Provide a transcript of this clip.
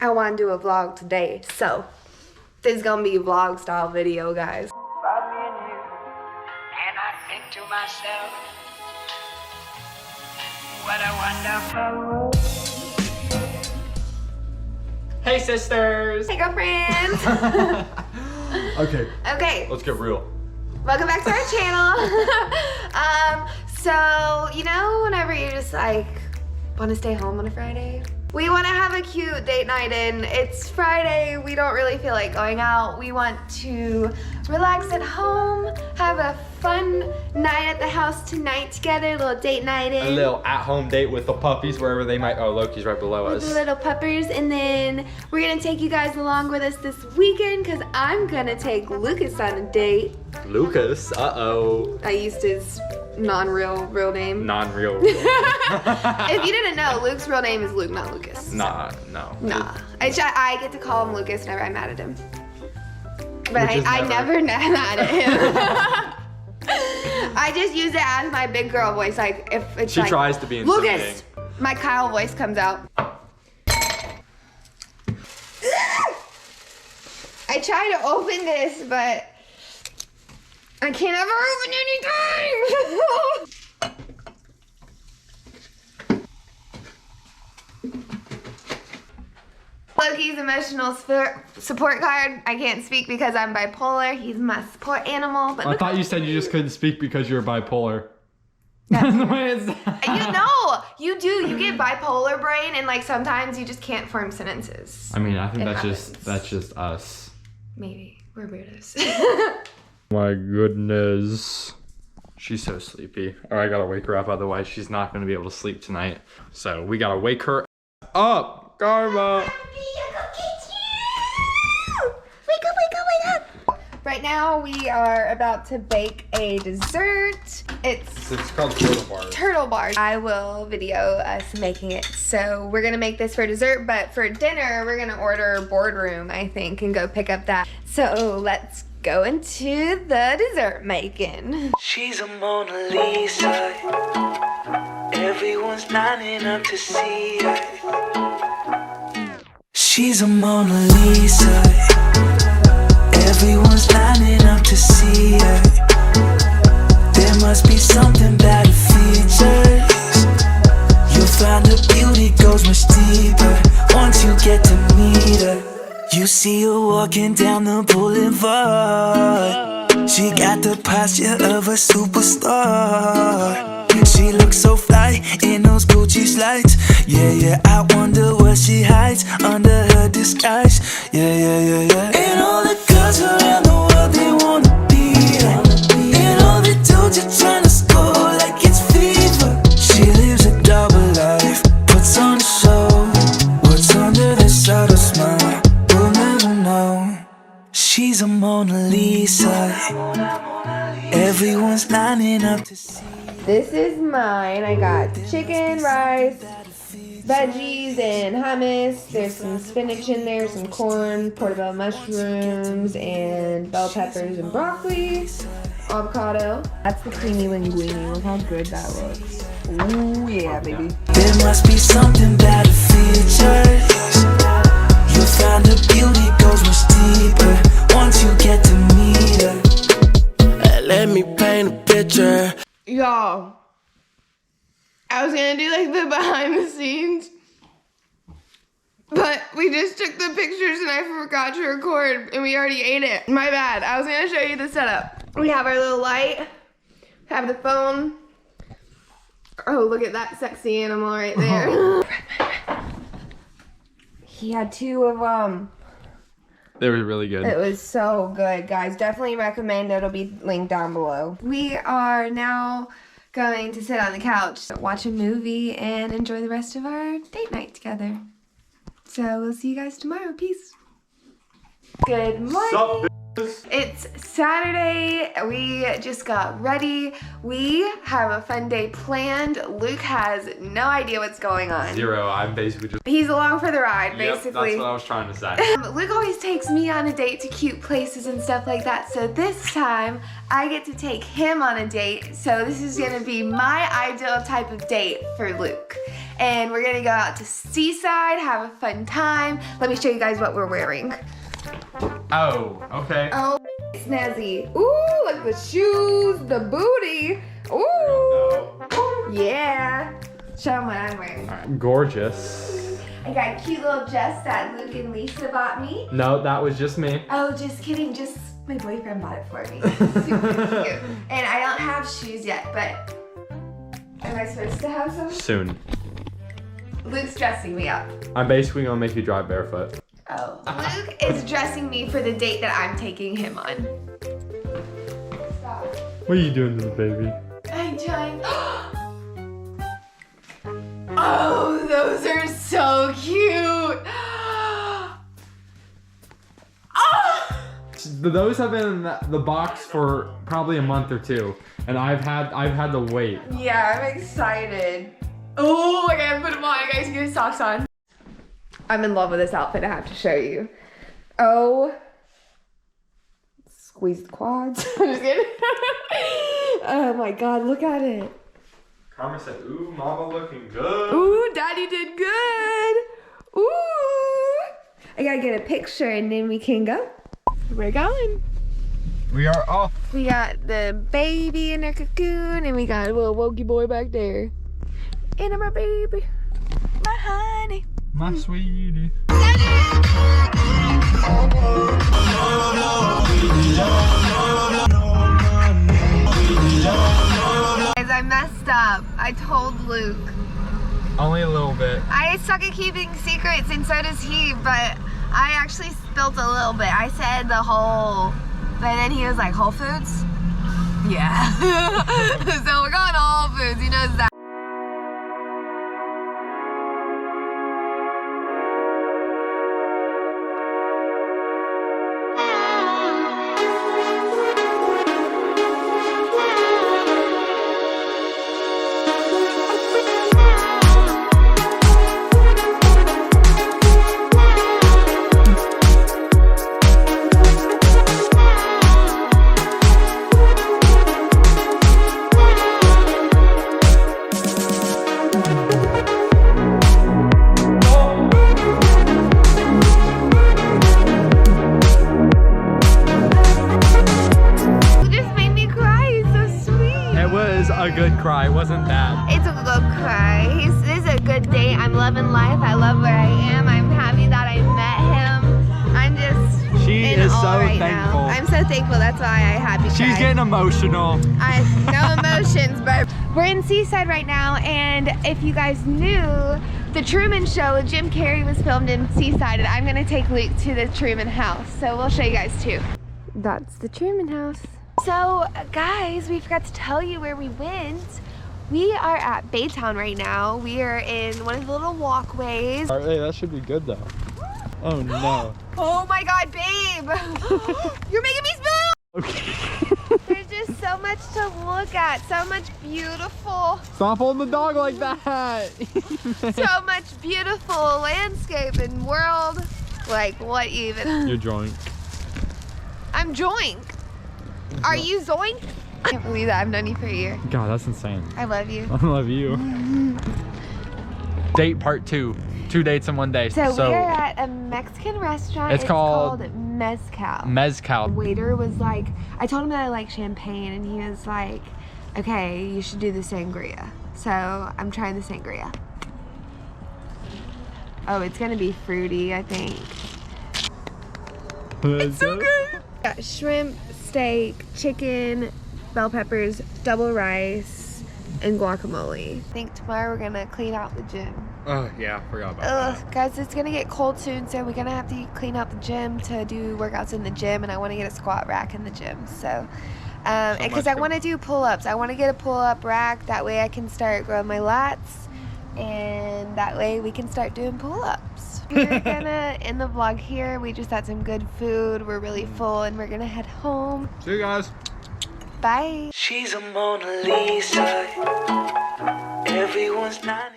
I want to do a vlog today. So this is gonna be a vlog style video, guys. About me and you, and I think to myself, what a wonderful world. Hey sisters! Hey girlfriends! Okay, let's get real. Welcome back to our channel. So, you know, whenever you just like want to stay home on a Friday? We want to have a cute date night and it's Friday. We don't really feel like going out. We want to relax at home, have a fun night at the house tonight together, a little date night in. A little at-home date with the puppies wherever they might, oh, Loki's right below us. With the little puppers, and then we're gonna take you guys along with us this weekend because I'm gonna take Lucas on a date. Lucas, uh-oh. I used his real name. Non-real. If you didn't know, Luke's real name is Luke, not Lucas. No. I get to call him Lucas whenever I'm mad at him. But I never mad at him. I just use it as my big girl voice. Like if it's she like, tries to be intimidating. Lucas, my Kyle voice comes out. I try to open this, but I can't ever open anything. Loki's emotional support card. I can't speak because I'm bipolar. He's my support animal. But I thought you said you just couldn't speak because you're bipolar. That's the way it's. You know, you do. You get bipolar brain, and like sometimes you just can't form sentences. I mean, I think that's just us. Maybe we're weirdos. My goodness. She's so sleepy. Or I gotta wake her up, otherwise she's not gonna be able to sleep tonight. So we gotta wake her up. Karma. Wake up. Right now we are about to bake a dessert. It's called turtle bars. Turtle bars. I will video us making it. So we're gonna make this for dessert, but for dinner we're gonna order boardroom, I think, and go pick up that. So let's go into the dessert making. She's a Mona Lisa. Everyone's lining up to see her. She's a Mona Lisa. Everyone's lining up to see her. There must be something about her features. You'll find her beauty goes much deeper once you get to meet her. You see her walking down the boulevard. She got the posture of a superstar. She looks so fly in those Gucci slides. Yeah, I wonder what she hides under her disguise. Yeah. And all the girls around the world, they wanna be her. And all the dudes are trying to score like it's fever. She lives a double life, puts on a show. What's under this subtle smile, we'll never know. She's a Mona Lisa. Everyone's lining up to see. This is mine. I got chicken, rice, veggies, and hummus. There's some spinach in there, some corn, portobello mushrooms, and bell peppers and broccoli, avocado. That's the creamy linguine. Look how good that looks. Ooh, yeah, baby. There must be something about her features. You'll find her beauty goes much deeper once you get to meet her. Let me paint a picture. Y'all, I was gonna do like the behind the scenes, but we just took the pictures and I forgot to record and we already ate it. My bad. I was gonna show you the setup. We have our little light, have the phone. Oh, look at that sexy animal right there. He had two of them. They were really good. It was so good, guys. Definitely recommend. It'll be linked down below. We are now going to sit on the couch, watch a movie, and enjoy the rest of our date night together. So we'll see you guys tomorrow. Peace. Good morning. Sup, It's Saturday. We just got ready. We have a fun day planned. Luke has no idea what's going on. Zero. I'm basically just. He's along for the ride, Yep, basically. that's what I was trying to say. Luke always takes me on a date to cute places and stuff like that. So this time, I get to take him on a date. So this is gonna be my ideal type of date for Luke. and we're gonna go out to Seaside, have a fun time. Let me show you guys what we're wearing. Oh, okay. Oh, snazzy. Ooh, look at the shoes, the booty. Ooh, yeah. Show them what I'm wearing. All right, gorgeous. I got a cute little dress that Luke and Lisa bought me. No, that was just me. Oh, just kidding. Just my boyfriend bought it for me. Super cute. And I don't have shoes yet, but am I supposed to have some? Soon. Luke's dressing me up. I'm basically gonna make you drive barefoot. Oh. Luke is dressing me for the date that I'm taking him on. Stop. What are you doing to the baby? I'm trying. Oh, those are so cute. Oh! Those have been in the box for probably a month or two, and I've had to wait. Yeah, I'm excited. Oh, I gotta put them on. I gotta get his socks on. I'm in love with this outfit. I have to show you. Oh, squeeze the quads. I'm just kidding. Oh my God, look at it. Karma said, "Ooh, mama looking good." Ooh, daddy did good. Ooh. I gotta get a picture and then we can go. We're going. We are off. We got the baby in her cocoon and we got a little wokey boy back there. And my baby, my honey. My sweetie. Guys, I messed up. I told Luke. Only a little bit. I suck at keeping secrets and so does he, but I actually spilled a little bit. I said the whole, but then he was like, Whole Foods? Yeah. So we're going to Whole Foods, he knows that. A good cry, wasn't that? It's a good cry. This is a good date. I'm loving life. I love where I am. I'm happy that I met him. I'm just She in is awe so right thankful. now. I'm so thankful. That's why I had to She's cry. getting emotional. No emotions, but we're in Seaside right now, and if you guys knew, the Truman Show with Jim Carrey was filmed in Seaside, and I'm gonna take Luke to the Truman House, so we'll show you guys too. That's the Truman House. So guys, we forgot to tell you where we went. We are at Baytown right now. We are in one of the little walkways. Hey, that should be good though. Oh no. Oh my God, babe! You're making me spill! Okay. There's just so much to look at, so much beautiful, Stop holding the dog like that. so much beautiful landscape and world. Like what even? You're drawing. I'm joink. Are you zoink? I can't believe that I've known you for a year. God, that's insane. I love you. I love you. Date part 2. 2 dates in one day. So we are at a Mexican restaurant. It's called Mezcal. Mezcal. The waiter was like, I told him that I like champagne, and he was like, okay, you should do the sangria. So I'm trying the sangria. Oh, it's gonna be fruity, I think. It's so good. Got shrimp, steak, chicken, bell peppers, double rice, and guacamole. I think tomorrow we're gonna clean out the gym. Oh yeah, I forgot about that. Guys, it's gonna get cold soon, so we're gonna have to clean out the gym to do workouts in the gym, and I want to get a squat rack in the gym. So, because I want to do pull-ups. I want to get a pull-up rack. That way I can start growing my lats, and that way we can start doing pull-ups. We're gonna end the vlog here. We just had some good food. We're really full, and we're gonna head home. See you guys. Bye. She's a Mona Lisa. Everyone's not